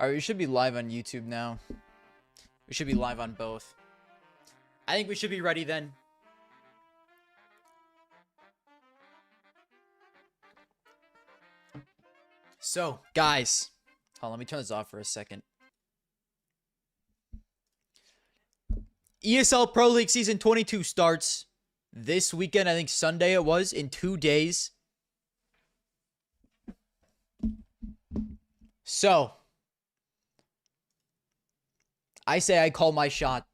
Alright, we should be live on YouTube now. We should be live on both. I think we should be ready then. So, guys. Hold on, let me turn this off for a second. ESL Pro League Season 22 starts this weekend. I think Sunday it was, in 2 days. So, I say I call my shot.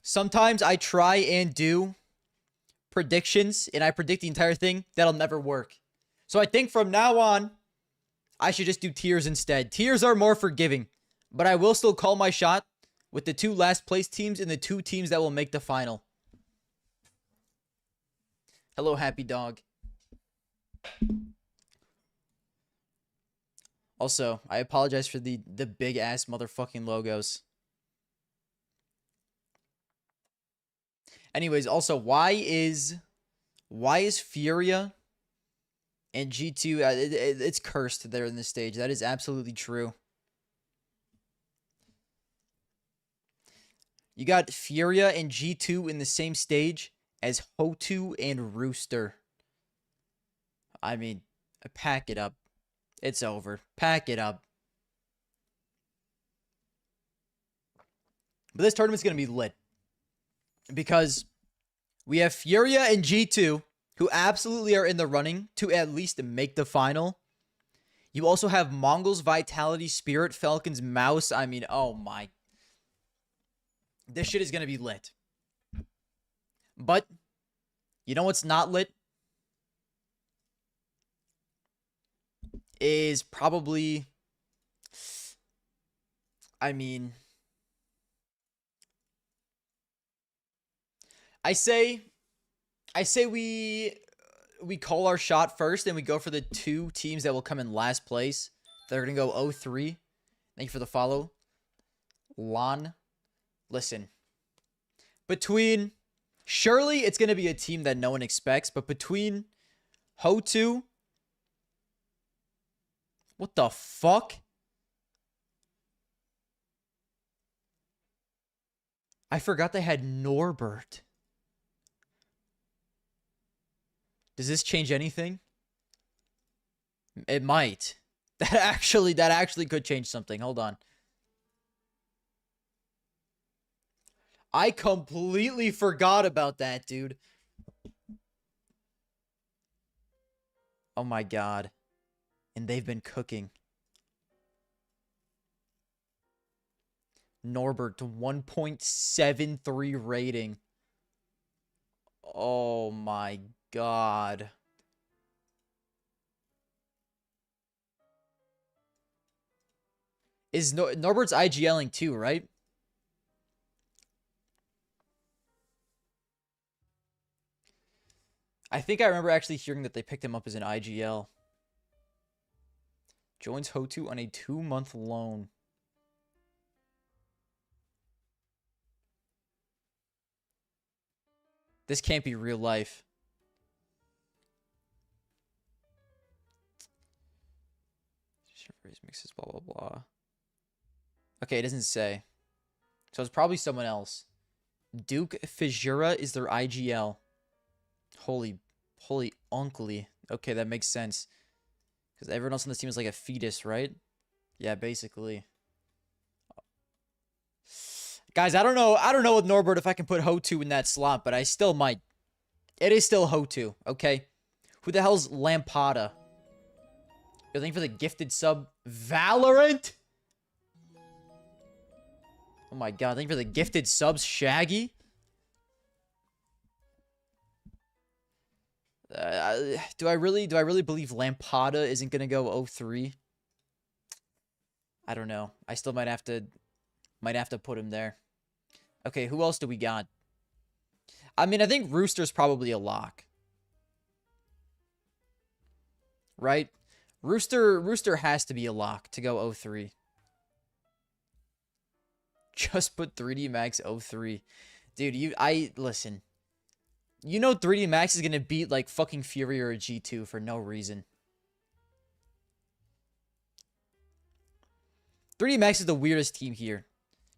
Sometimes I try and do predictions, and I predict the entire thing. That'll never work. So I think from now on, I should just do tiers instead. Tiers are more forgiving, but I will still call my shot with the 2 last place teams and the 2 teams that will make the final. Hello, Happy Dog. Also, I apologize for the big ass motherfucking logos. Anyways, also, why is Furia and G2 it's cursed there in this stage. That is absolutely true. You got Furia and G2 in the same stage as Hotu and Rooster. I mean, pack it up. It's over. Pack it up. But this tournament's going to be lit. Because we have Furia and G2, who absolutely are in the running to at least make the final. You also have Mongols, Vitality, Spirit, Falcons, Mouse. I mean, oh my. This shit is going to be lit. But, you know what's not lit? Is probably, I mean, I say we call our shot first and we go for the 2 teams that will come in last place. They're going to go 0-3. Thank you for the follow. Lon. Listen. Surely it's going to be a team that no one expects, but between Hotu. What the fuck? I forgot they had Norbert. Does this change anything? It might. That actually could change something. Hold on. I completely forgot about that, dude. Oh my god. And they've been cooking. Norbert, 1.73 rating. Oh my god. Is Norbert's IGLing too, right? I think I remember actually hearing that they picked him up as an IGL. Joins Hotu on a 2-month loan. This can't be real life. Mixes, blah, blah, blah. Okay, it doesn't say. So it's probably someone else. Duke Fijura is their IGL. Holy uncly. Okay, that makes sense. Because everyone else on this team is like a fetus, right? Yeah, basically. Guys, I don't know with Norbert if I can put Hotu in that slot, but I still might. It is still Hotu, okay? Who the hell's Lampada? You're looking for the gifted sub Valorant? Oh my god, thank you for the gifted subs, Shaggy. Do I really believe Lampada isn't gonna go 0-3? I don't know. I still might have to put him there. Okay, who else do we got? I mean, I think Rooster's probably a lock. Right? Rooster has to be a lock to go 0-3. Just put 3D Max 0-3. Dude, listen. You know 3D Max is going to beat, like, fucking Fury or a G2 for no reason. 3D Max is the weirdest team here.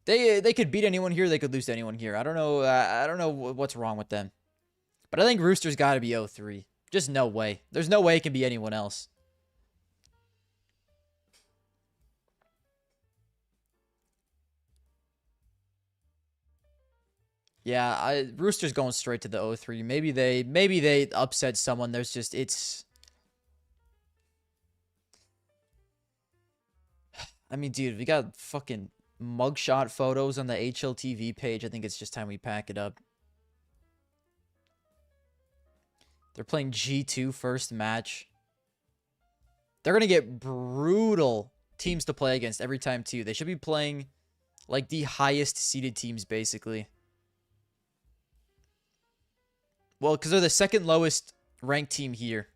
They could beat anyone here. They could lose to anyone here. I don't know. I don't know what's wrong with them. But I think Rooster's got to be 0-3. Just no way. There's no way it can be anyone else. Yeah, Rooster's going straight to the 0-3. Maybe they upset someone. There's just I mean, dude, we got fucking mugshot photos on the HLTV page. I think it's just time we pack it up. They're playing G2 first match. They're going to get brutal teams to play against every time, too. They should be playing, like, the highest seeded teams, basically. Well, because they're the second lowest ranked team here.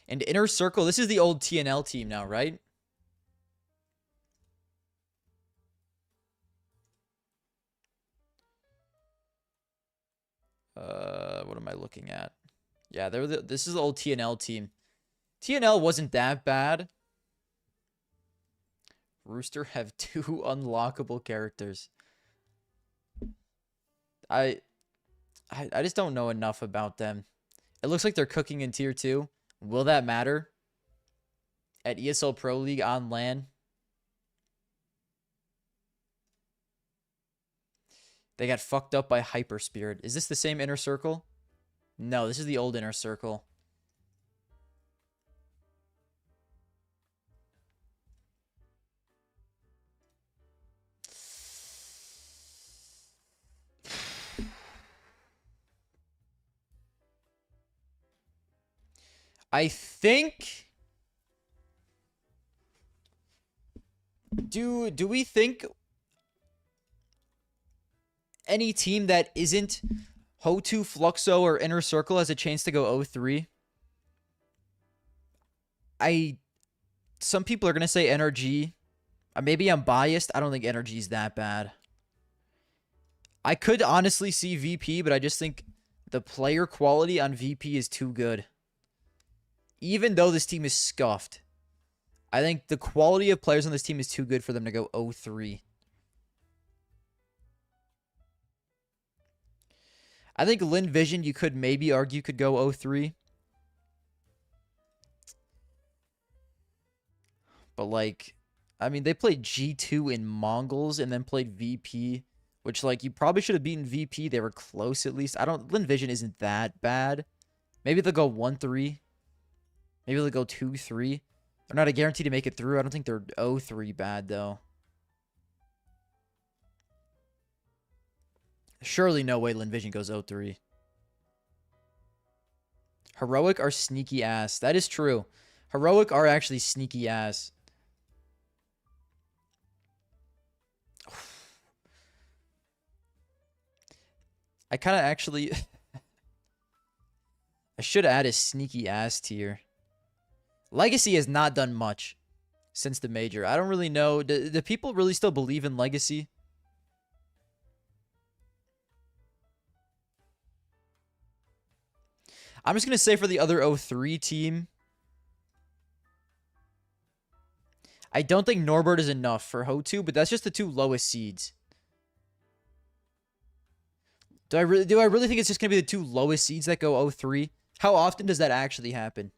And Inner Circle, this is the old TNL team now, right? What am I looking at? Yeah, this is the old TNL team. TNL wasn't that bad. Rooster have 2 unlockable characters. I just don't know enough about them. It looks like they're cooking in tier 2. Will that matter? At ESL Pro League on LAN? They got fucked up by Hyper Spirit. Is this the same Inner Circle? No, this is the old Inner Circle. I think... Do we think any team that isn't Ho2, Fluxo, or Inner Circle has a chance to go 0-3? Some people are going to say NRG. Maybe I'm biased. I don't think NRG is that bad. I could honestly see VP, but I just think the player quality on VP is too good. Even though this team is scuffed, I think the quality of players on this team is too good for them to go 0-3. I think Lin Vision, you could maybe argue, could go 0-3. But, like, I mean, they played G2 in Mongols and then played VP, which, like, you probably should have beaten VP. They were close, at least. Lin Vision isn't that bad. Maybe they'll go 1-3. Maybe they'll go 2-3. They're not a guarantee to make it through. I don't think they're 0-3 bad, though. Surely no way Lin Vision goes 0-3. Heroic are sneaky ass. That is true. Heroic are actually sneaky ass. I kind of actually... I should add a sneaky ass tier. Legacy has not done much since the major. I don't really know. Do people really still believe in Legacy? I'm just going to say for the other 0-3 team, I don't think Norbert is enough for Ho2, but that's just the 2 lowest seeds. Do I really think it's just going to be the 2 lowest seeds that go 0-3? How often does that actually happen?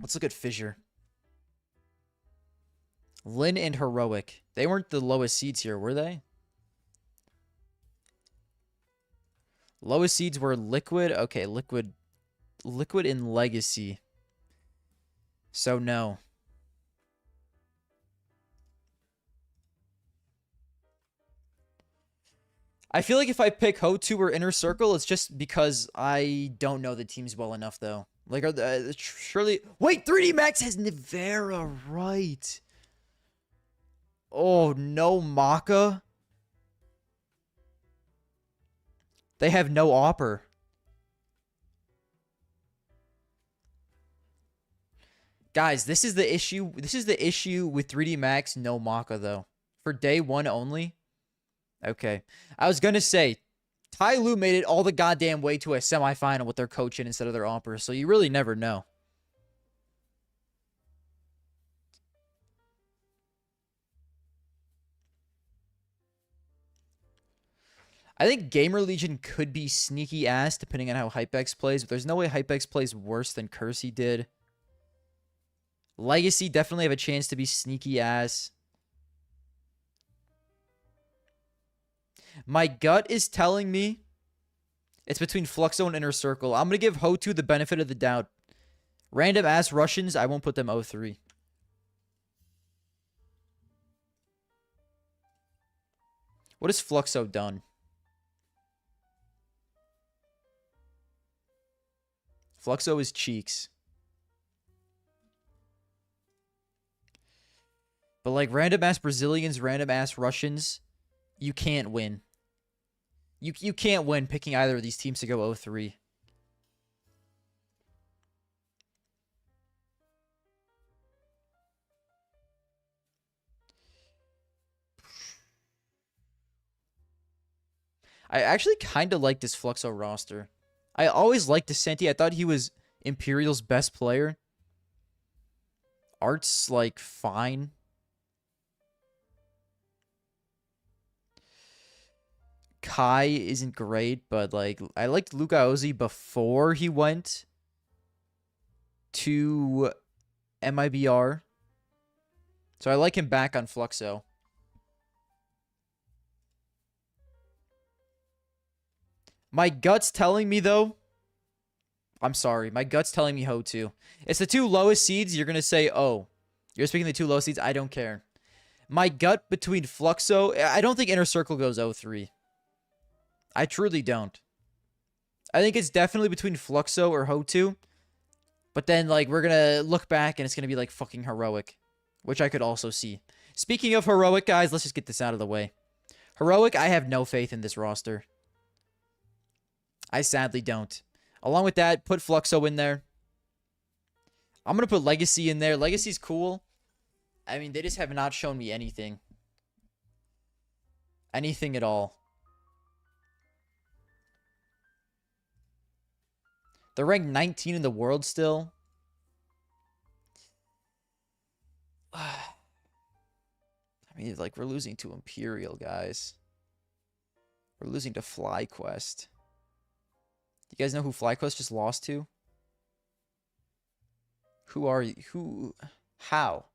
Let's look at Fissure. Lin and Heroic. They weren't the lowest seeds here, were they? Lowest seeds were Liquid. Okay, Liquid and Legacy. So, no. I feel like if I pick Ho2 or Inner Circle, it's just because I don't know the teams well enough, though. Like, surely... Wait, 3D Max has Nivera, right. Oh, no Maka. They have no Opper. Guys, this is the issue. This is the issue with 3D Max, no Maka, though. For day 1 only, Okay. I was gonna say, Ty Lue made it all the goddamn way to a semifinal with their coach in instead of their umper, so you really never know. I think Gamer Legion could be sneaky ass depending on how HypeX plays, but there's no way HypeX plays worse than Kersey did. Legacy definitely have a chance to be sneaky ass. My gut is telling me it's between Fluxo and Inner Circle. I'm going to give Ho2 the benefit of the doubt. Random ass Russians, I won't put them 0-3. What has Fluxo done? Fluxo is cheeks. But like random ass Brazilians, random ass Russians, you can't win. You can't win picking either of these teams to go 0-3. I actually kind of like this Fluxo roster. I always liked Descenti. I thought he was Imperial's best player. Art's like fine. Kai isn't great, but like I liked Luka Ozzy before he went to MIBR. So I like him back on Fluxo. My gut's telling me though. I'm sorry. My gut's telling me Ho2. It's the two lowest seeds. You're going to say, oh, you're speaking the two lowest seeds. I don't care. My gut between Fluxo. I don't think Inner Circle goes 0-3. I truly don't. I think it's definitely between Fluxo or Ho2. But then, like, we're going to look back and it's going to be, like, fucking Heroic. Which I could also see. Speaking of Heroic, guys, let's just get this out of the way. Heroic, I have no faith in this roster. I sadly don't. Along with that, put Fluxo in there. I'm going to put Legacy in there. Legacy's cool. I mean, they just have not shown me anything. Anything at all. They're ranked 19 in the world still. I mean, like, we're losing to Imperial, guys. We're losing to FlyQuest. You guys know who FlyQuest just lost to? Who are you? Who? How?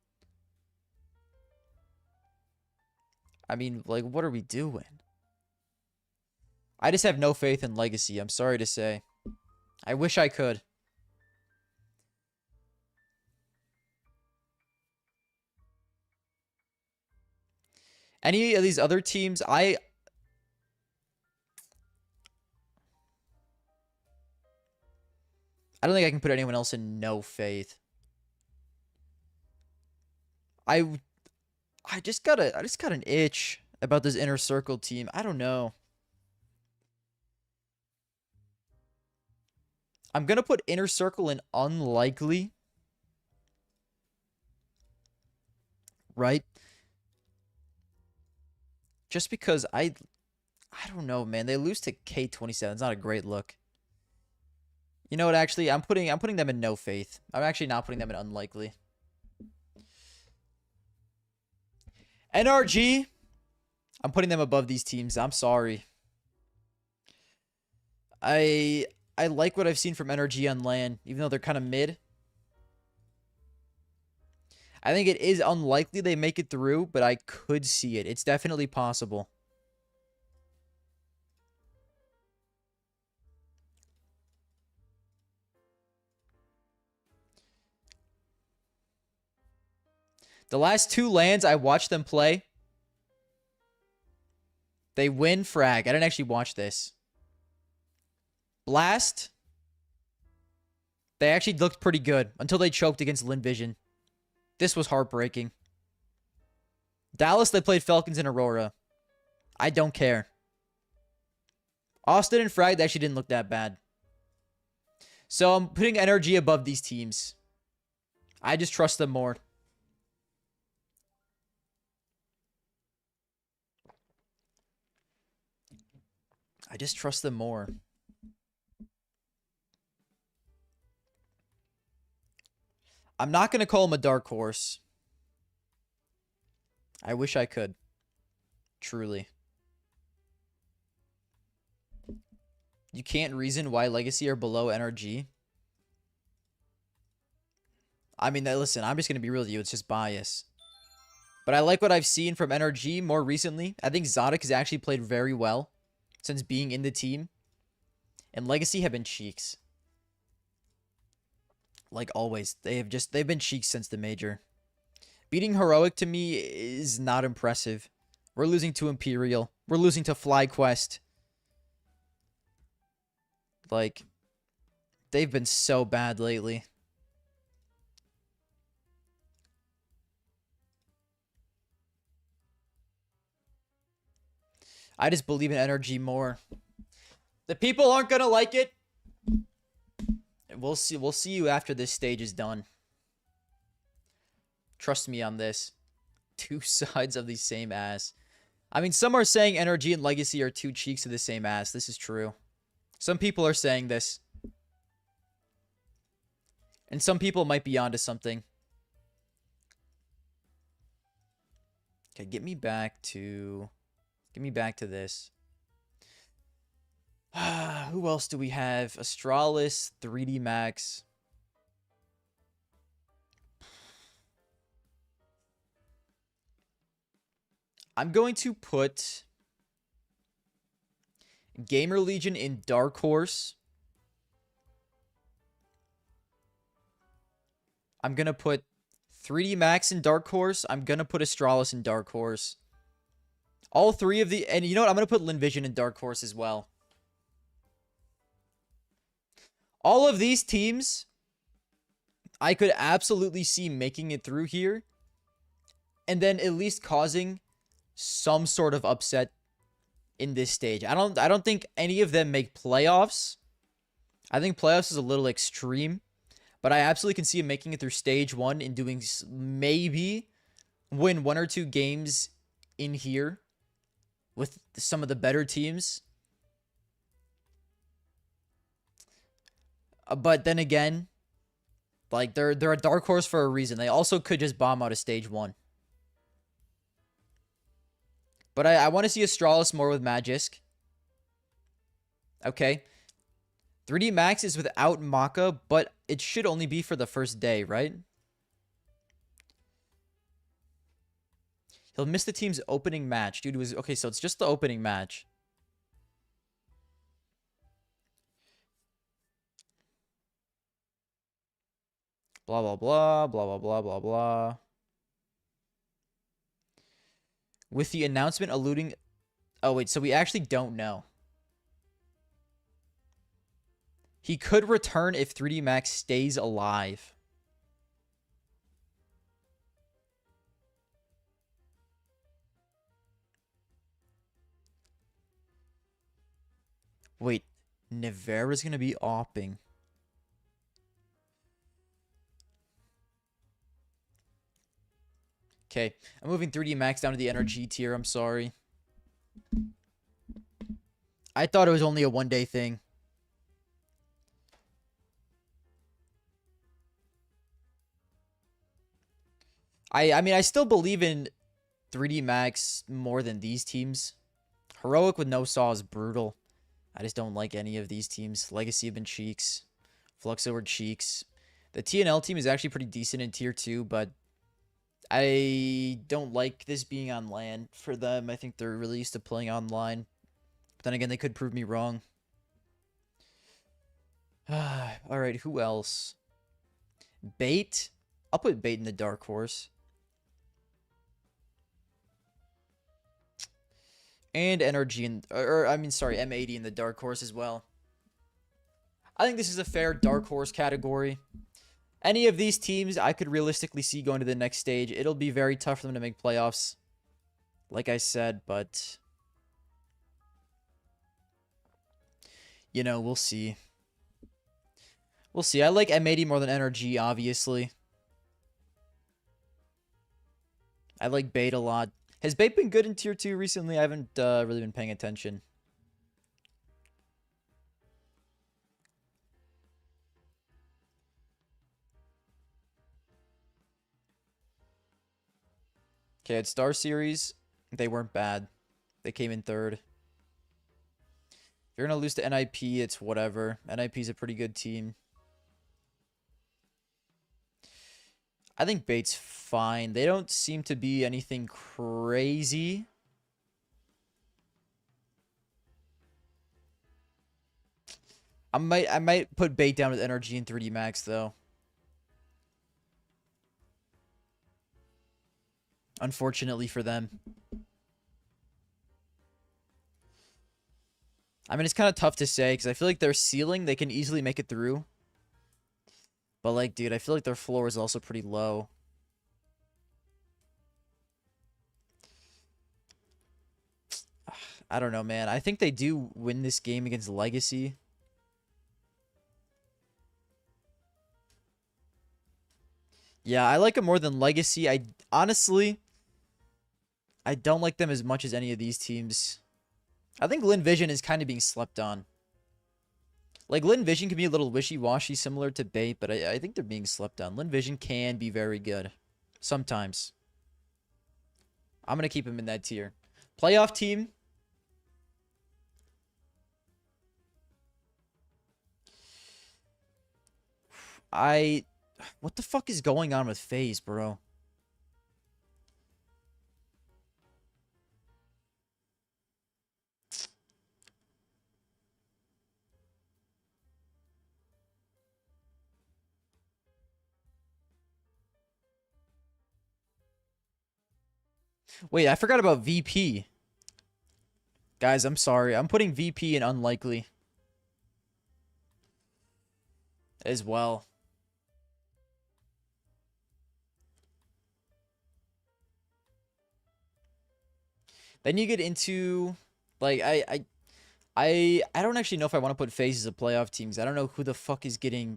I mean, like, what are we doing? I just have no faith in Legacy. I'm sorry to say. I wish I could. Any of these other teams, I don't think I can put anyone else in no faith. I just got an itch about this Inner Circle team. I don't know. I'm gonna put Inner Circle in unlikely. Right? Just because I don't know, man. They lose to K27. It's not a great look. You know what? Actually, I'm putting them in no faith. I'm actually not putting them in unlikely. NRG, I'm putting them above these teams. I'm sorry. I like what I've seen from NRG on LAN, even though they're kind of mid. I think it is unlikely they make it through, but I could see it. It's definitely possible. The last two LANs I watched them play, they win frag. I didn't actually watch this. Blast, they actually looked pretty good until they choked against Lin Vision. This was heartbreaking. Dallas, they played Falcons and Aurora. I don't care. Austin and Frag, they actually didn't look that bad. So I'm putting NRG above these teams. I just trust them more. I just trust them more. I'm not going to call him a dark horse. I wish I could. Truly. You can't reason why Legacy are below NRG. I mean, listen, I'm just going to be real with you. It's just bias. But I like what I've seen from NRG more recently. I think Zodic has actually played very well since being in the team. And Legacy have been cheeks. Like always. They've been cheeks since the major. Beating Heroic to me is not impressive. We're losing to Imperial. We're losing to FlyQuest. Like, they've been so bad lately. I just believe in NRG more. The people aren't gonna like it. We'll see. We'll see you after this stage is done. Trust me on this. Two sides of the same ass. I mean, some are saying NRG and Legacy are two cheeks of the same ass. This is true. Some people are saying this. And some people might be onto something. Okay, get me back to this. Who else do we have? Astralis, 3D Max. I'm going to put Gamer Legion in Dark Horse. I'm going to put 3D Max in Dark Horse. I'm going to put Astralis in Dark Horse. All three of the... And you know what? I'm going to put Linvision in Dark Horse as well. All of these teams, I could absolutely see making it through here. And then at least causing some sort of upset in this stage. I don't think any of them make playoffs. I think playoffs is a little extreme. But I absolutely can see him making it through stage 1 and doing maybe win 1 or 2 games in here with some of the better teams. But then again, like they're a dark horse for a reason. They also could just bomb out of stage 1. But I want to see Astralis more with Magisk. Okay. 3D Max is without Maka, but it should only be for the first day, right? He'll miss the team's opening match. Dude, okay, so it's just the opening match. Blah, blah, blah, blah, blah, blah, blah, blah. With the announcement alluding... Oh, wait, so we actually don't know. He could return if 3D Max stays alive. Wait, Nevera's going to be opping. Okay, I'm moving 3D Max down to the NRG tier. I'm sorry. I thought it was only a one-day thing. I mean, I still believe in 3D Max more than these teams. Heroic with no saw is brutal. I just don't like any of these teams. Legacy have been cheeks. Fluxo were cheeks. The TNL team is actually pretty decent in tier 2, but I don't like this being on LAN for them. I think they're really used to playing online. But then again, they could prove me wrong. Alright, who else? Bait? I'll put Bait in the Dark Horse. And Energy in... M80 in the Dark Horse as well. I think this is a fair Dark Horse category. Any of these teams I could realistically see going to the next stage. It'll be very tough for them to make playoffs. Like I said, but... You know, we'll see. We'll see. I like M80 more than NRG, obviously. I like Bait a lot. Has Bait been good in tier 2 recently? I haven't really been paying attention. Okay, at Star Series, they weren't bad. They came in third. If you're going to lose to NIP, it's whatever. NIP's a pretty good team. I think Bait's fine. They don't seem to be anything crazy. I might put Bait down with NRG and 3D Max though. Unfortunately for them. I mean, it's kind of tough to say because I feel like their ceiling, they can easily make it through. But, like, dude, I feel like their floor is also pretty low. I don't know, man. I think they do win this game against Legacy. Yeah, I like them more than Legacy. Honestly, I don't like them as much as any of these teams. I think Lin Vision is kind of being slept on. Like, Lin Vision can be a little wishy-washy, similar to Bait, but I think they're being slept on. Lin Vision can be very good. Sometimes. I'm going to keep him in that tier. Playoff team. What the fuck is going on with FaZe, bro? Wait, I forgot about VP. Guys, I'm sorry. I'm putting VP in unlikely as well. Then you get into like I don't actually know if I want to put FaZe as a playoff team because I don't know who the fuck is getting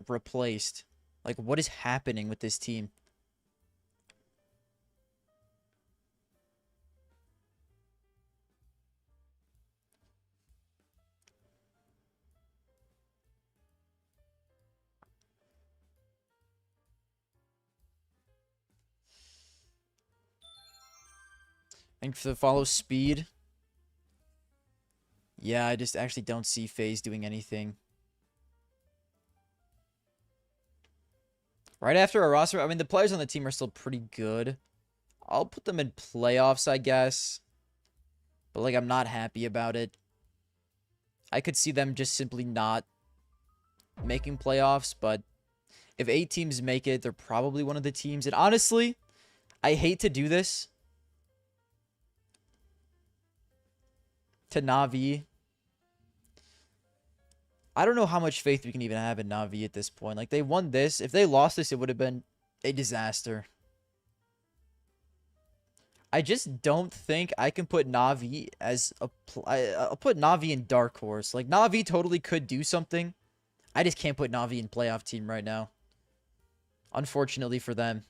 replaced. Like, what is happening with this team? And for the follow speed. Yeah, I just actually don't see FaZe doing anything. Right after our roster, I mean, the players on the team are still pretty good. I'll put them in playoffs, I guess. But, like, I'm not happy about it. I could see them just simply not making playoffs, but if 8 teams make it, they're probably one of the teams. And honestly, I hate to do this to Na'Vi. I don't know how much faith we can even have in Na'Vi at this point. Like, they won this. If they lost this, it would have been a disaster. I just don't think I can put Na'Vi as a... I'll put Na'Vi in Dark Horse. Like, Na'Vi totally could do something. I just can't put Na'Vi in playoff team right now. Unfortunately for them.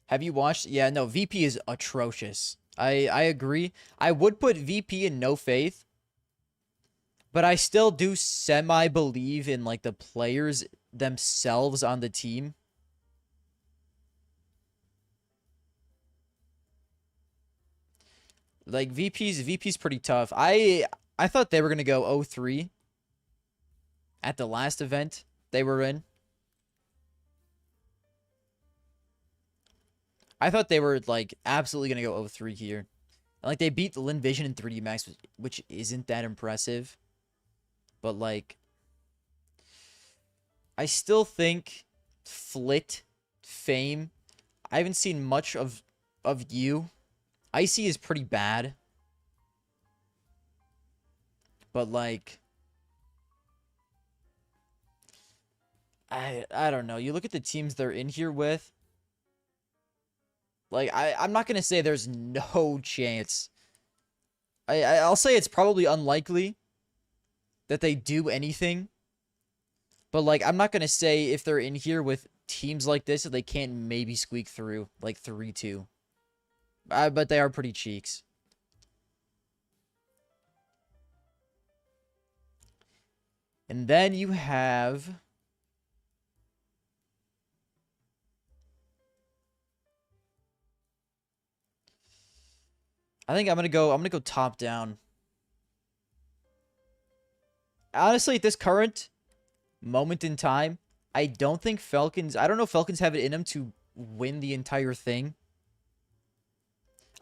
Have you watched? Yeah, no, VP is atrocious. I agree. I would put VP in No Faith. But I still do semi-believe in, like, the players themselves on the team. Like, VP's pretty tough. I thought they were going to go 0-3 at the last event they were in. I thought they were, like, absolutely going to go 0-3 here. And, like, they beat the Lin Vision and 3D Max, which isn't that impressive. But, like, I still think Flit, Fame, I haven't seen much of you. Icy is pretty bad. But, like, I don't know. You look at the teams they're in here with. Like, I'm not going to say there's no chance. I'll say it's probably unlikely that they do anything. But, like, I'm not going to say if they're in here with teams like this that they can't maybe squeak through, like, 3-2. But they are pretty cheeks. And then you have... I think I'm gonna go top down. Honestly, at this current moment in time, I don't think Falcons... I don't know if Falcons have it in them to win the entire thing.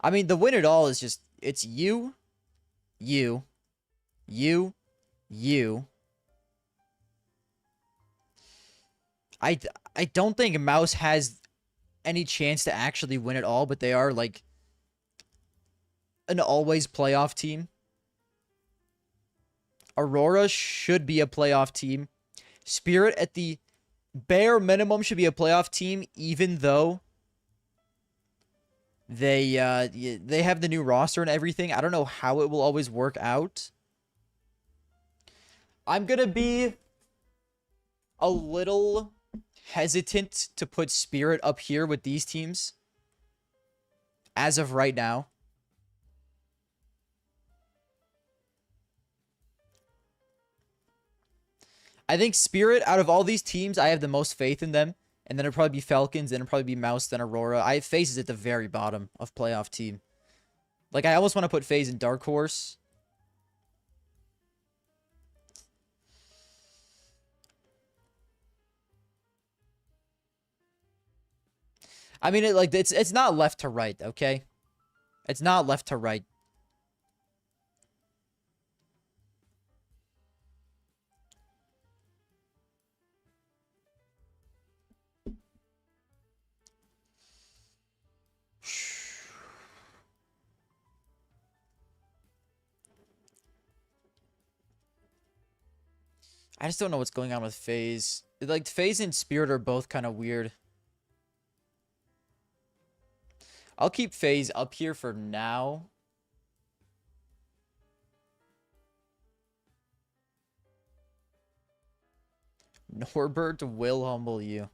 I mean, the win it all is just... It's you, you, you, you. I don't think Mouse has any chance to actually win it all, but they are, like, an always playoff team. Aurora should be a playoff team. Spirit, at the bare minimum, should be a playoff team, even though they have the new roster and everything. I don't know how it will always work out. I'm gonna be a little hesitant to put Spirit up here with these teams as of right now. I think Spirit, out of all these teams, I have the most faith in them. And then it'll probably be Falcons, then it'll probably be Mouse, then Aurora. I have FaZe at the very bottom of playoff team. Like, I almost want to put FaZe in Dark Horse. I mean, it's not left to right, okay? It's not left to right. I just don't know what's going on with FaZe. Like, FaZe and Spirit are both kind of weird. I'll keep FaZe up here for now. Norbert will humble you.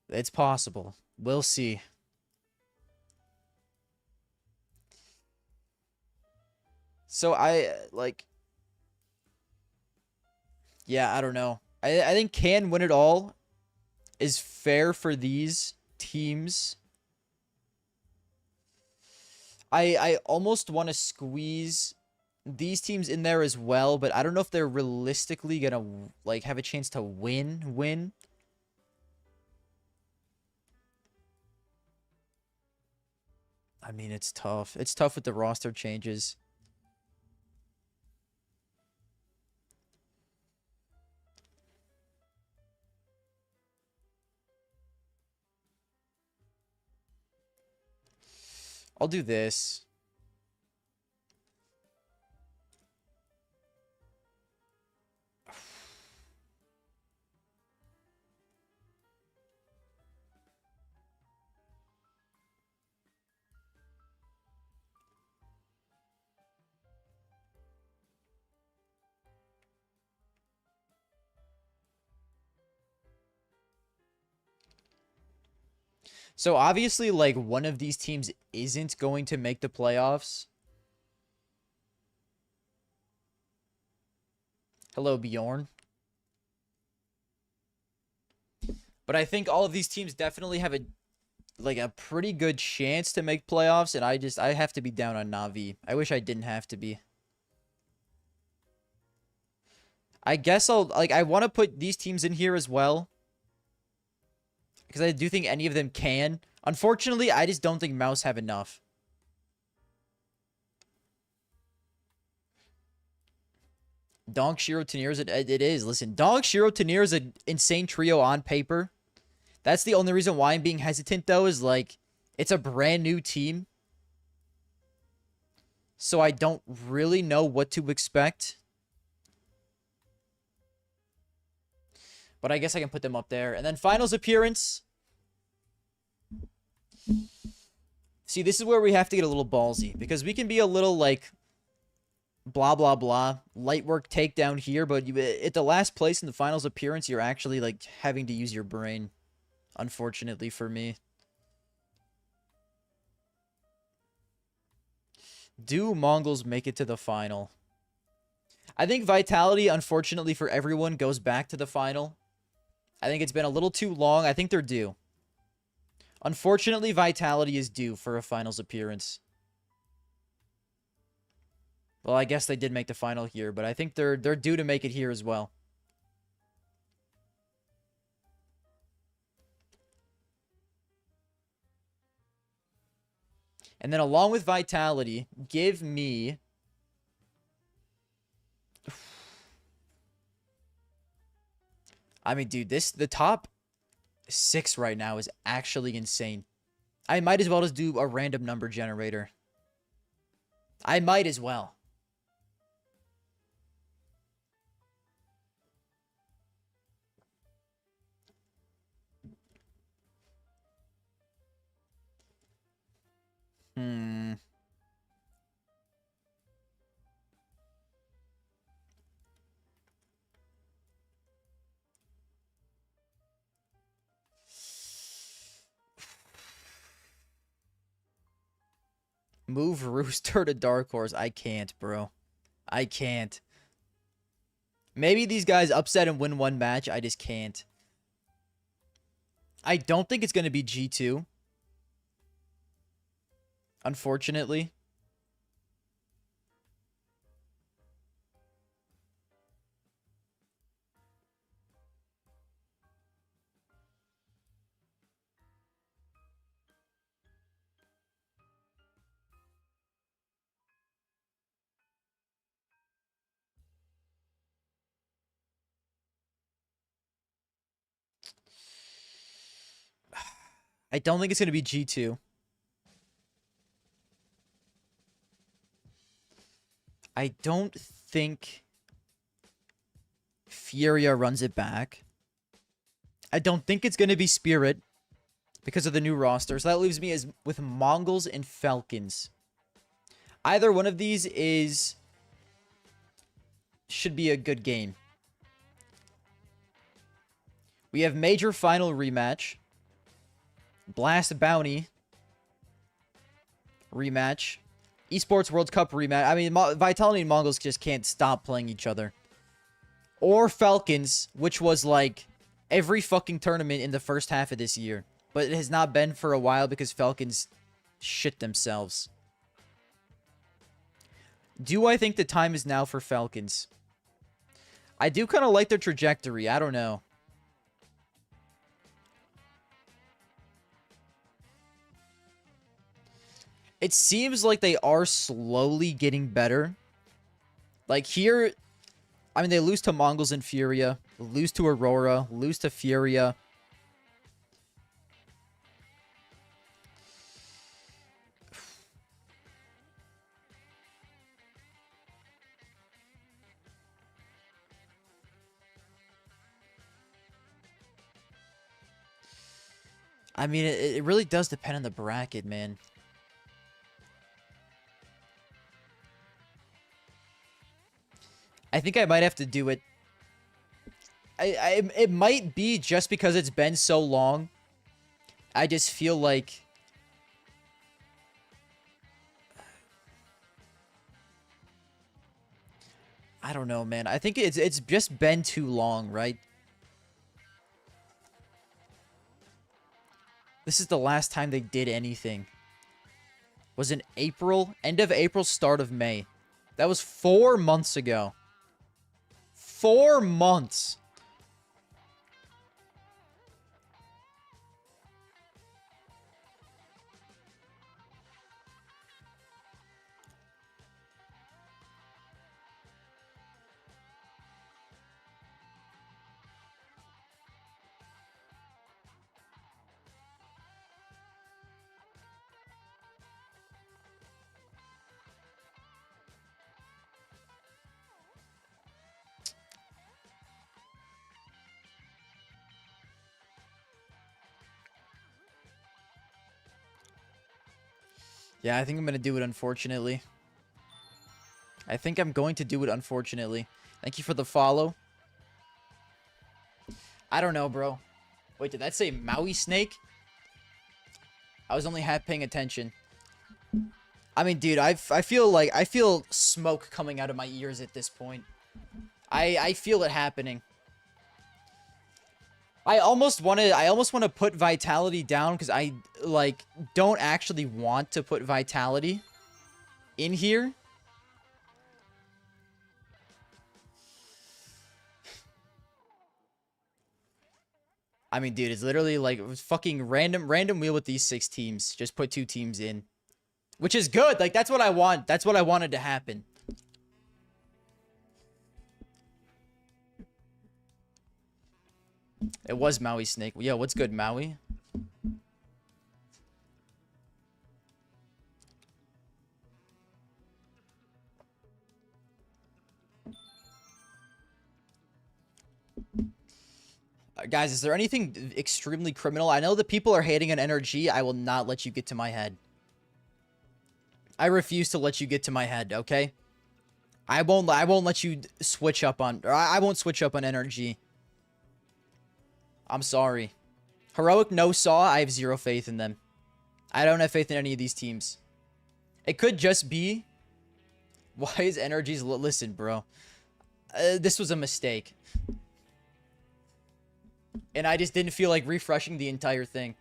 It's possible. We'll see. So yeah, I don't know. I think can win it all is fair for these teams. I almost want to squeeze these teams in there as well, but I don't know if they're realistically gonna, like, have a chance to win. I mean, it's tough. It's tough with the roster changes. I'll do this. So obviously, like, one of these teams isn't going to make the playoffs. Hello, Bjorn. But I think all of these teams definitely have a pretty good chance to make playoffs, and I have to be down on Na'Vi. I wish I didn't have to be. I guess I want to put these teams in here as well, because I do think any of them can. Unfortunately, I just don't think Mouse have enough. Donk, Shiro, Teniers, it is. Listen, Donk, Shiro, Teniers is an insane trio on paper. That's the only reason why I'm being hesitant, though, is, like, it's a brand new team. So I don't really know what to expect. But I guess I can put them up there. And then finals appearance. See, this is where we have to get a little ballsy. Because we can be a little, like, blah, blah, blah. Light work takedown here. But at the last place in the finals appearance, you're actually, like, having to use your brain. Unfortunately for me. Do Mongols make it to the final? I think Vitality, unfortunately for everyone, goes back to the final. I think it's been a little too long. I think they're due. Unfortunately, Vitality is due for a finals appearance. Well, I guess they did make the final here, but I think they're due to make it here as well. And then along with Vitality, give me... I mean, dude, the top 6 right now is actually insane. I might as well just do a random number generator. I might as well. Move Rooster to Dark Horse. I can't, bro. I can't. Maybe these guys upset and win one match. I just can't. I don't think it's going to be G2. Unfortunately. I don't think it's going to be G2. I don't think Furia runs it back. I don't think it's going to be Spirit because of the new roster. So that leaves me with Mongols and Falcons. Either one of these should be a good game. We have Major Final rematch. Blast Bounty rematch. Esports World Cup rematch. I mean, Vitality and Mongols just can't stop playing each other. Or Falcons, which was like every fucking tournament in the first half of this year. But it has not been for a while because Falcons shit themselves. Do I think the time is now for Falcons? I do kind of like their trajectory. I don't know. It seems like they are slowly getting better. Like here, I mean, they lose to Mongols and Furia, lose to Aurora, lose to Furia. I mean, it really does depend on the bracket, man. I think I might have to do it. It might be just because it's been so long. I just feel like I don't know, man. I think it's just been too long, right? This is the last time they did anything. Was in April, end of April, start of May. That was 4 months ago. 4 months. Yeah, I think I'm going to do it, unfortunately. I think I'm going to do it, unfortunately. Thank you for the follow. I don't know, bro. Wait, did that say Maui Snake? I was only half paying attention. I mean, dude, I feel smoke coming out of my ears at this point. I feel it happening. I almost want to put Vitality down because I like don't actually want to put Vitality in here. I mean, dude, it's literally like fucking random wheel with these 6 teams. Just put 2 teams in, which is good. Like that's what I want. That's what I wanted to happen. It was Maui Snake. Yeah, what's good, Maui? Guys, is there anything extremely criminal? I know that people are hating on NRG. I will not let you get to my head. I refuse to let you get to my head, okay? I won't let you switch up on... Or I won't switch up on NRG. I'm sorry. Heroic no Saw, I have 0 faith in them. I don't have faith in any of these teams. It could just be... Why is NRG's... Listen, bro. This was a mistake. And I just didn't feel like refreshing the entire thing.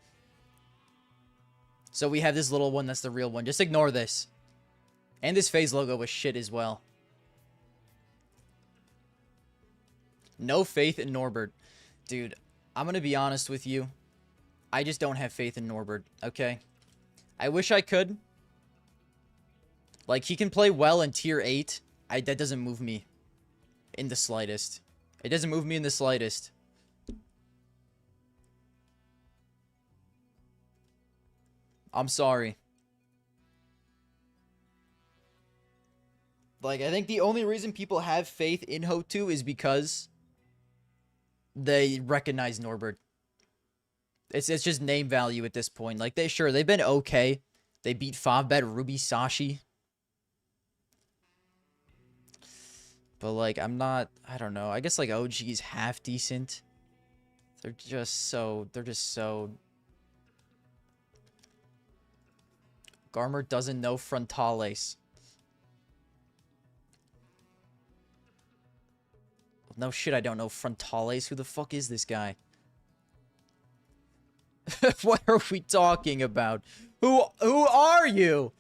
So we have this little one that's the real one. Just ignore this. And this phase logo was shit as well. No faith in Norbert. Dude, I'm going to be honest with you. I just don't have faith in Norbert, okay? I wish I could. Like, he can play well in tier 8. That doesn't move me in the slightest. It doesn't move me in the slightest. I'm sorry. Like, I think the only reason people have faith in HO2 is because they recognize Norbert. It's just name value at this point. Like, they've been okay. They beat Favbet, Ruby, Sashi. But, like, I don't know. I guess, like, OG's half decent. They're just so... Garmer doesn't know frontales. No shit, I don't know frontales. Who the fuck is this guy? What are we talking about? Who are you?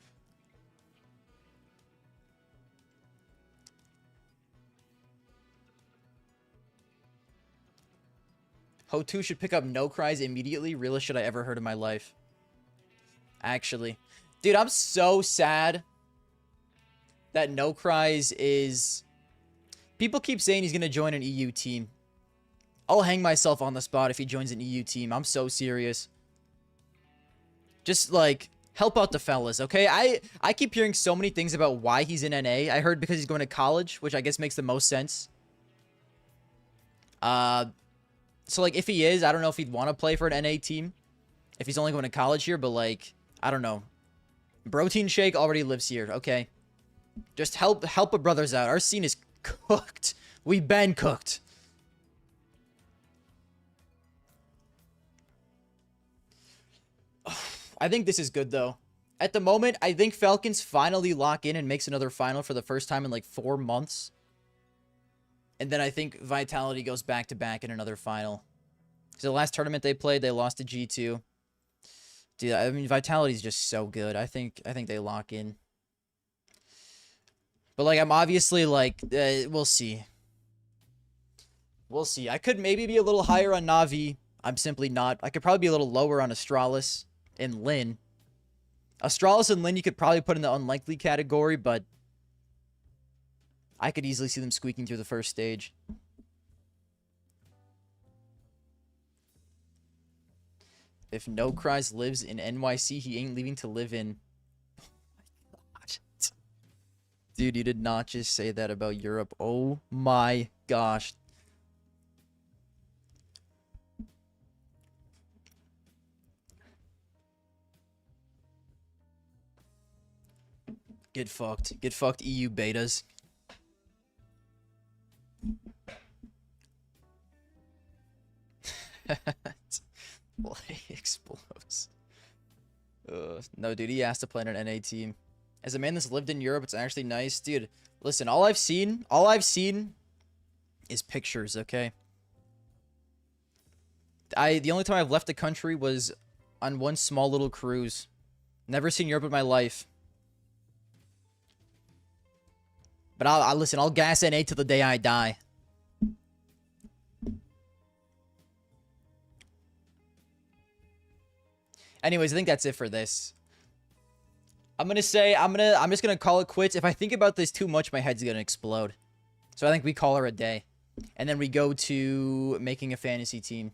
HO2 should pick up No Cries immediately. Realest shit I ever heard in my life. Actually. Dude, I'm so sad that No Cries is... People keep saying he's going to join an EU team. I'll hang myself on the spot if he joins an EU team. I'm so serious. Just, like, help out the fellas, okay? I keep hearing so many things about why he's in NA. I heard because he's going to college, which I guess makes the most sense. So, like, if he is, I don't know if he'd want to play for an NA team. If he's only going to college here, but, like, I don't know. Protein Shake already lives here, okay? Just help a brothers out. Our scene is cooked. We've been cooked. I think this is good, though. At the moment, I think Falcons finally lock in and makes another final for the first time in, like, 4 months. And then I think Vitality goes back-to-back in another final. Because the last tournament they played, they lost to G2. Dude, I mean, Vitality's just so good. I think they lock in. But, like, I'm obviously, like, we'll see. We'll see. I could maybe be a little higher on Na'Vi. I'm simply not. I could probably be a little lower on Astralis and Lin. Astralis and Lin you could probably put in the unlikely category, but I could easily see them squeaking through the first stage. If No Cries lives in NYC, he ain't leaving to live in... Oh my god. Dude, you did not just say that about Europe. Oh my gosh. Get fucked. Get fucked, EU betas. Play explodes. No, dude, he has to play on an NA team. As a man that's lived in Europe, it's actually nice. Dude, listen, all I've seen is pictures, okay? The only time I've left the country was on one small little cruise. Never seen Europe in my life. But I'll listen, I'll gas NA till the day I die. Anyways, I think that's it for this. I'm just gonna call it quits. If I think about this too much, my head's gonna explode. So I think we call her a day. And then we go to making a fantasy team.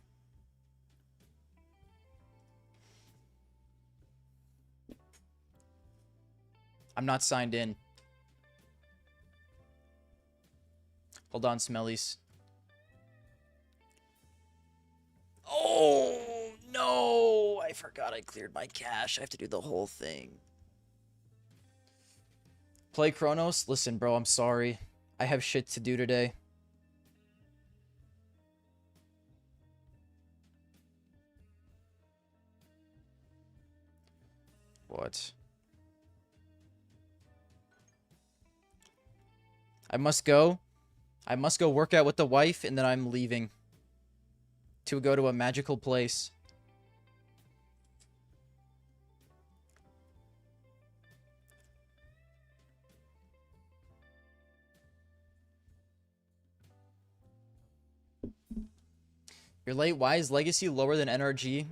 I'm not signed in. Hold on, Smellies. Oh, no. I forgot I cleared my cache. I have to do the whole thing. Play Chronos? Listen, bro, I'm sorry. I have shit to do today. What? I must go. I must go work out with the wife, and then I'm leaving. To go to a magical place. You're late. Why is Legacy lower than NRG?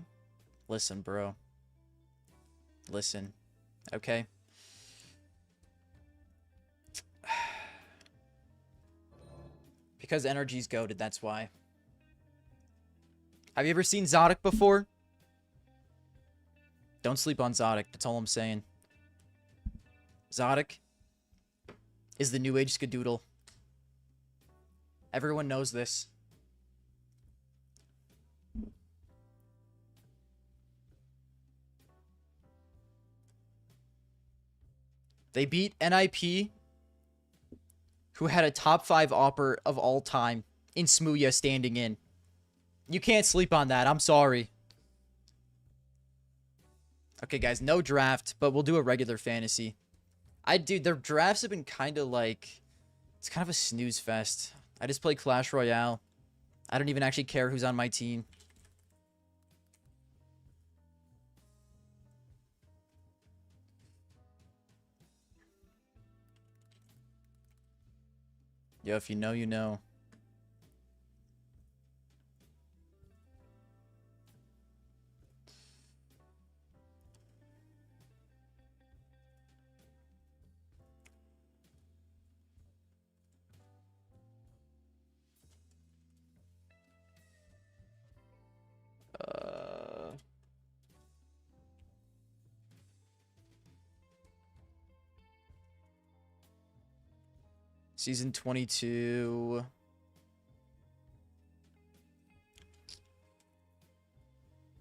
Listen, bro. Listen. Okay? Because NRG's goated, that's why. Have you ever seen Zodic before? Don't sleep on Zodic. That's all I'm saying. Zodic is the new age skadoodle. Everyone knows this. They beat NIP, who had a top 5 AWPer of all time, in Smooya standing in. You can't sleep on that. I'm sorry. Okay, guys, no draft, but we'll do a regular fantasy. Dude, their drafts have been kind of like... It's kind of a snooze fest. I just play Clash Royale. I don't even actually care who's on my team. Yo, if you know, you know. Season 22.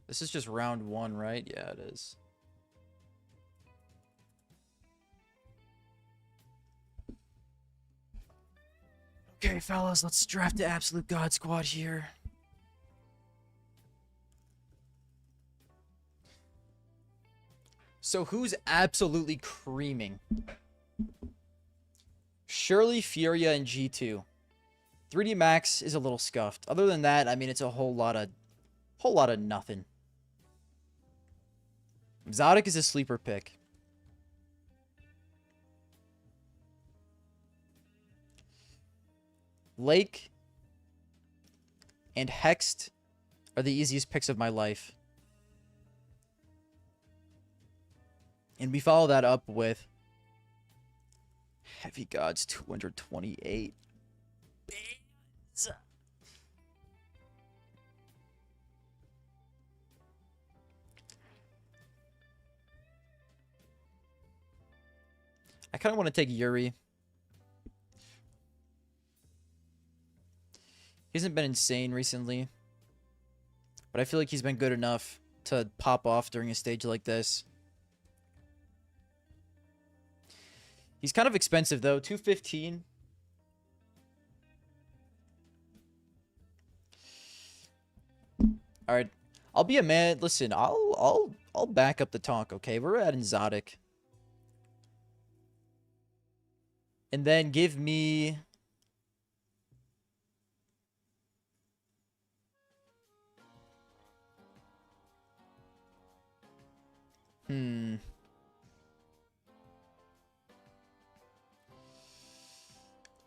This is just round 1, right? Yeah, it is. Okay, fellas, let's draft the Absolute God Squad here. So who's absolutely creaming? Surely Furia and G2. 3D Max is a little scuffed. Other than that, I mean, it's a whole lot of nothing. Zodic is a sleeper pick. Lake and Hexed are the easiest picks of my life. And we follow that up with Heavy Gods 228. Bands. I kind of want to take Yuri. He hasn't been insane recently, but I feel like he's been good enough to pop off during a stage like this. He's kind of expensive though, 215. All right, I'll be a man. Listen, I'll back up the talk. Okay, we're adding Zodic, and then give me Hmm.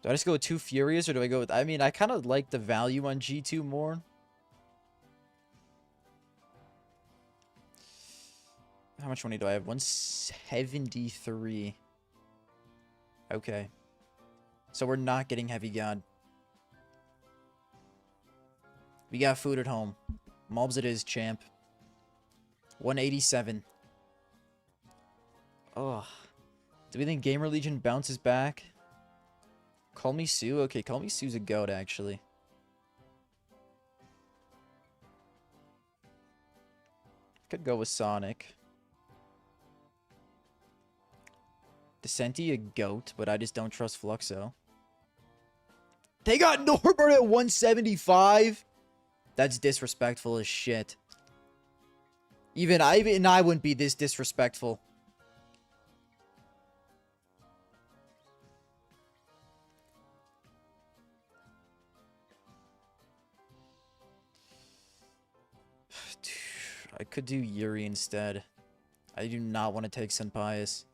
Do I just go with 2 Furious, or do I go with... I mean, I kind of like the value on G2 more. How much money do I have? 173. Okay. So we're not getting Heavy God. We got food at home. Mobs it is, champ. 187. Ugh. Do we think Gamer Legion bounces back? Call Me Sue? Okay, Call Me Sue's a goat, actually. Could go with Sonic. Descenti a goat, but I just don't trust Fluxo. They got Norbert at 175? That's disrespectful as shit. Even I wouldn't be this disrespectful. I could do Yuri instead. I do not want to take Senpaius.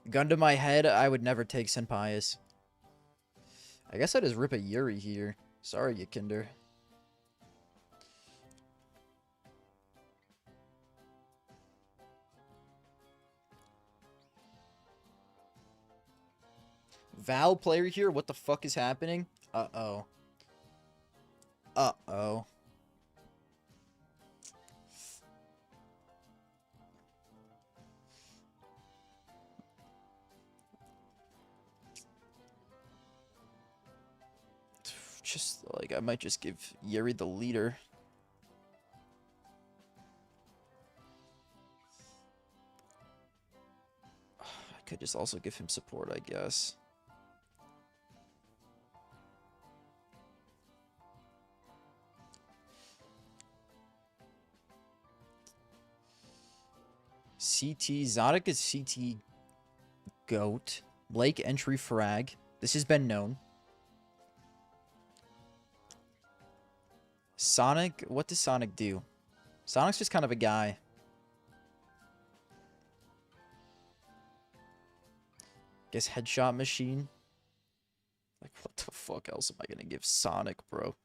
Gun to my head, I would never take Senpaius. I guess I just rip a Yuri here. Sorry, you Kinder. Val player here? What the fuck is happening? Uh-oh. Uh-oh. Just, like, I might just give Yuri the leader. I could just also give him support, I guess. CT. Zodic is CT GOAT. Blake entry frag. This has been known. Sonic. What does Sonic do? Sonic's just kind of a guy. Guess headshot machine. Like, what the fuck else am I gonna give Sonic, bro?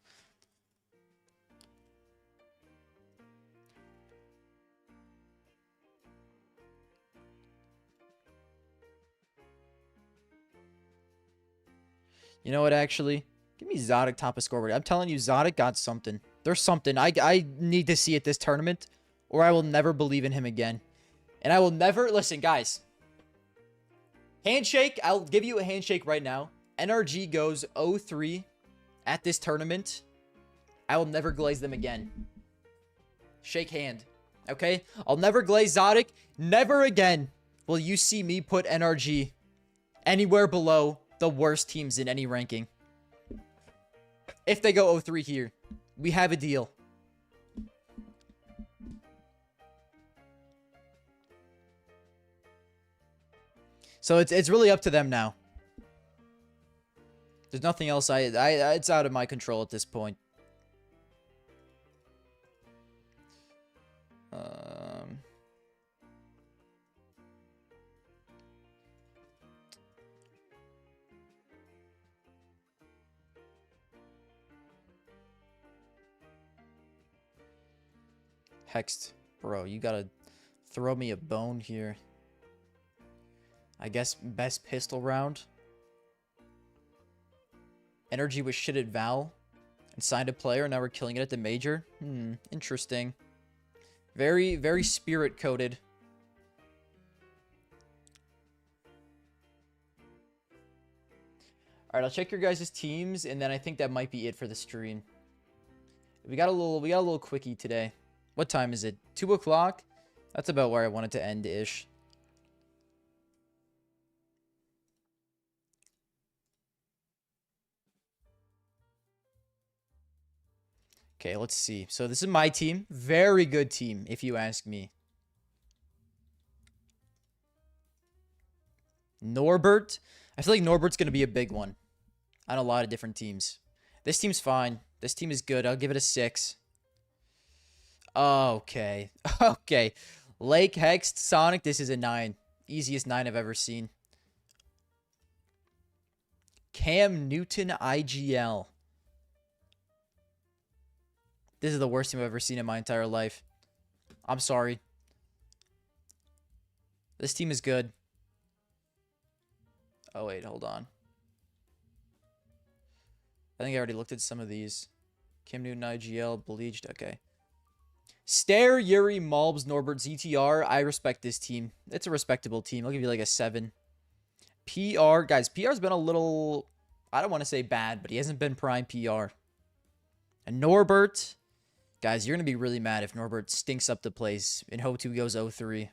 You know what, actually? Give me Zodic top of scoreboard. I'm telling you, Zodic got something. There's something. I need to see it this tournament, or I will never believe in him again. And I will never... Listen, guys. Handshake. I'll give you a handshake right now. NRG goes 0-3 at this tournament. I will never glaze them again. Shake hand. Okay? I'll never glaze Zodic. Never again will you see me put NRG anywhere below the worst teams in any ranking. If they go 0-3 here, we have a deal. So it's really up to them now. There's nothing else it's out of my control at this point. Hexed. Bro, you gotta throw me a bone here. I guess best pistol round. Energy was shit at Val and signed a player. Now we're killing it at the major. Interesting. Very, very spirit coded. All right, I'll check your guys' teams, and then I think that might be it for the stream. We got a little quickie today. What time is it? 2 o'clock? That's about where I wanted to end-ish. Okay, let's see. So this is my team. Very good team, if you ask me. Norbert. I feel like Norbert's going to be a big one on a lot of different teams. This team's fine. This team is good. I'll give it a 6. Okay. Okay. Lake, Hext, Sonic. This is a 9. Easiest 9 I've ever seen. Cam Newton, IGL. This is the worst team I've ever seen in my entire life. I'm sorry. This team is good. Oh, wait, hold on. I think I already looked at some of these. Cam Newton, IGL, Bleached. Okay. Stare, Yuri, Malbs, Norbert, ZTR. I respect this team. It's a respectable team. I'll give you like a 7. PR. Guys, PR's been a little... I don't want to say bad, but he hasn't been prime PR. And Norbert. Guys, you're going to be really mad if Norbert stinks up the place and Ho2 goes 0-3.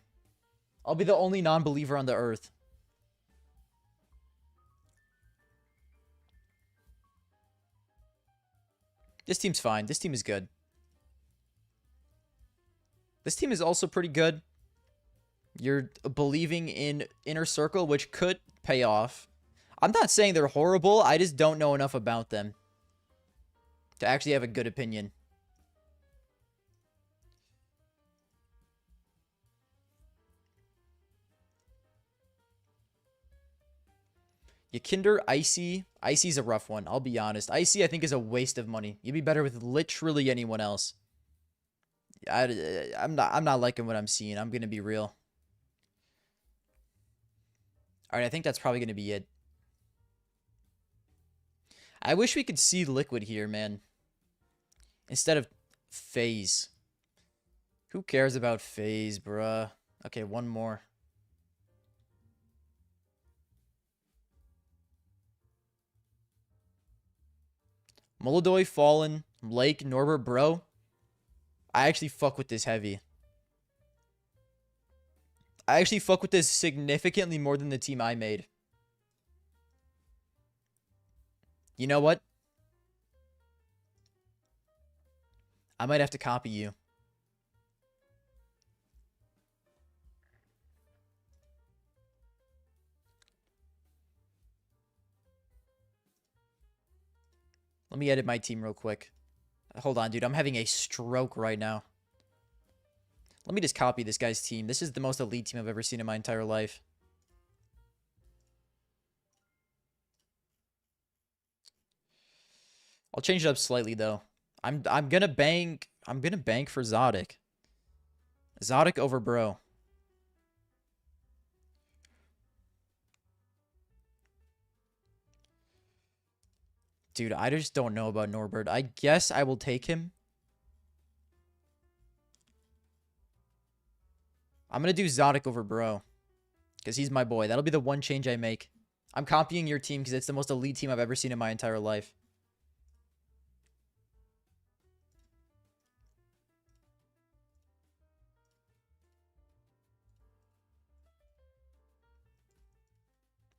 I'll be the only non-believer on the earth. This team's fine. This team is good. This team is also pretty good. You're believing in Inner Circle, which could pay off. I'm not saying they're horrible. I just don't know enough about them to actually have a good opinion. Yakinder, Icy. Icy's a rough one. I'll be honest. Icy, I think, is a waste of money. You'd be better with literally anyone else. I'm not liking what I'm seeing. I'm gonna be real. All right, I think that's probably gonna be it. I wish we could see Liquid here, man. Instead of FaZe. Who cares about FaZe, bruh? Okay, one more. Molodoy, Fallen, Lake, Norbert, bro. I actually fuck with this heavy. I actually fuck with this significantly more than the team I made. You know what? I might have to copy you. Let me edit my team real quick. Hold on, dude. I'm having a stroke right now. Let me just copy this guy's team. This is the most elite team I've ever seen in my entire life. I'll change it up slightly though. I'm gonna bank for Zodic. Zodic over bro. Dude, I just don't know about Norbert. I guess I will take him. I'm going to do Zodic over bro. Because he's my boy. That'll be the one change I make. I'm copying your team because it's the most elite team I've ever seen in my entire life.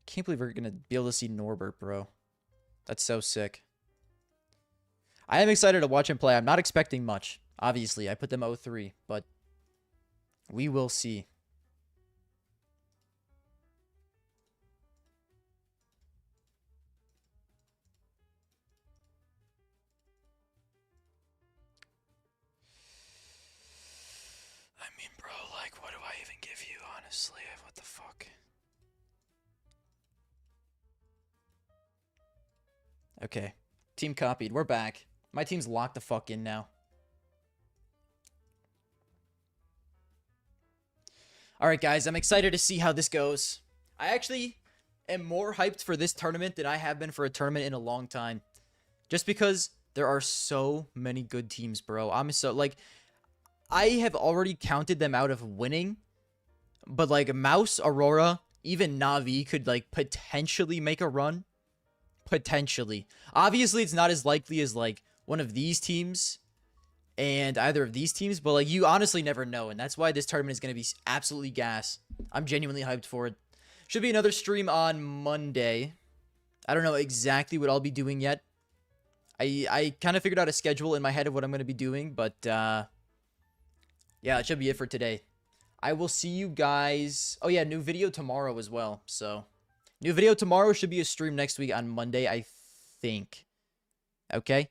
Can't believe we're going to be able to see Norbert, bro. That's so sick. I am excited to watch him play. I'm not expecting much. Obviously, I put them 0-3, but we will see. I mean, bro, like, what do I even give you, honestly? What the fuck? Okay. Team copied. We're back. My team's locked the fuck in now. Alright, guys. I'm excited to see how this goes. I actually am more hyped for this tournament than I have been for a tournament in a long time. Just because there are so many good teams, bro. I'm so, like, I have already counted them out of winning. But, like, Mouse, Aurora, even Na'Vi could, like, potentially make a run. Potentially. Obviously, it's not as likely as, like, one of these teams and either of these teams, but, like, you honestly never know, and that's why this tournament is going to be absolutely gas. I'm genuinely hyped for it. Should be another stream on Monday. I don't know exactly what I'll be doing yet. I kind of figured out a schedule in my head of what I'm going to be doing, but, yeah, that should be it for today. I will see you guys... Oh, yeah, new video tomorrow as well, so... New video tomorrow, should be a stream next week on Monday, I think. Okay?